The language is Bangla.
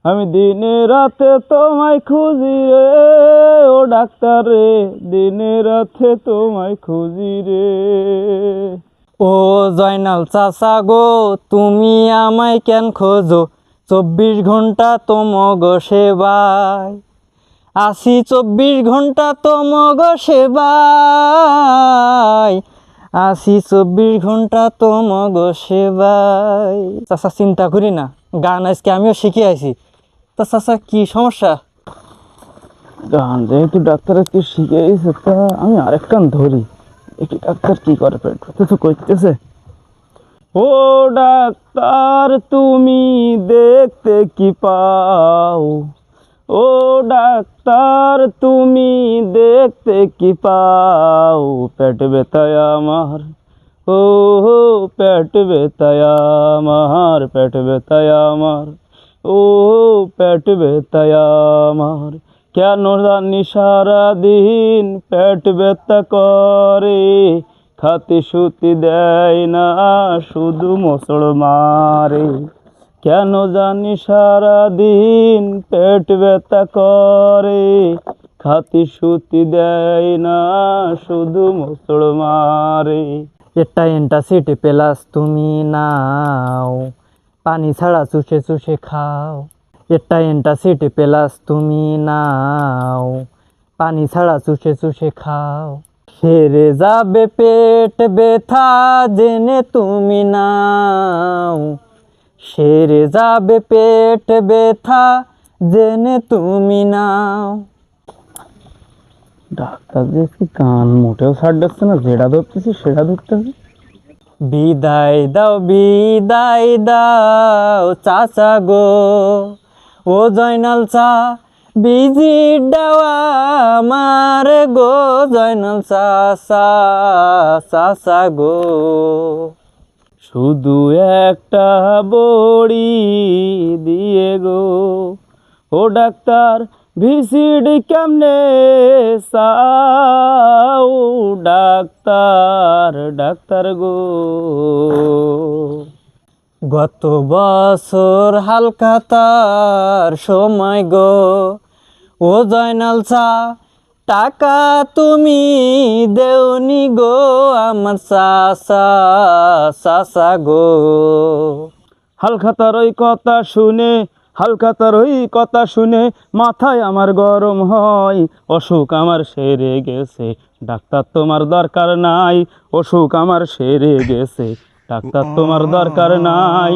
আমি দিনে রাতে তোমায় খুঁজি রে, ও ডাক্তার রে, দিনে রাতে তোমায় খুঁজি রে। ও জয়নাল চাচা গো, তুমি আমায় কেন খোঁজো? 24 ঘন্টা তোমাগ সেবায় আসি, 24 ঘন্টা তোমাগ সেবায় আসি, 24 ঘন্টা তোমাগ সেবায়। চাচা চিন্তা করি না, গান আজকে আমিও শিখে আইছি। তা চাচা কি সমস্যা? গান যেহেতু ডাক্তার আজকে শিখে গেছে, তা আমি আরেক কান ধরি, একটি ডাক্তার কি করে, পেট ব্যথা তো করতেছে। ও ডাক্তার তুমি দেখতে কি পাও, ও ডাক্তার তুমি দেখতে কি পাও, পেট ব্যথায় আমার, ও পেট ব্যথায় আমার, পেট ব্যথায় আমার, ও পেট ব্যথায় আমার। কেন জানি সারাদিন পেট ব্যথা করে, খাতে শুতে দেয় না, শুধু মোচড় মারে। কেন জানি সারাদিন পেট ব্যথা করে, খাতে শুতে দেয় না, শুধু মোচড় মারে। এটা অ্যান্টাসিড প্লাস তুমি নাও, পানি ছাড়া চুষে চুষে খাও। এটা অ্যান্টাসিড প্লাস তুমি নাও, পানি ছাড়া চুষে চুষে খাও। সেরে যাবে পেট ব্যথা জেনে তুমি নাও, সেরে যাবে পেট ব্যথা জেনে তুমি নাও। ডাক্তার যে গান মোটেও ছাড় দিচ্ছে না, যেটা ধরতেছি সেটা ধরতে হবে। বিদায় দাও, বিদায় দাও চাচা গো, ও জয়নাল চা বিজি দেওয়া আমার গো, জয়নাল চাচা, চাচা গো। শুধু একটা বড়ি দিয়ে গো, ও ডাক্তার ভিসিডি কেমনে চাও, ডাক্তার, ডাক্তার গো। গত বছর হালখাতার সময় গো, ও জয়নাল চা টাকা তুমি দেওনি গো, আমার চাচা, চাচা গো। হালখাতার ওই কথা শুনে, হালখাতার ওই কথা শুনে মাথায় আমার গরম হয়। অসুখ আমার সেরে গেছে, ডাক্তার তোমার দরকার নাই, অসুখ আমার সেরে গেছে, ডাক্তার তোমার দরকার নাই।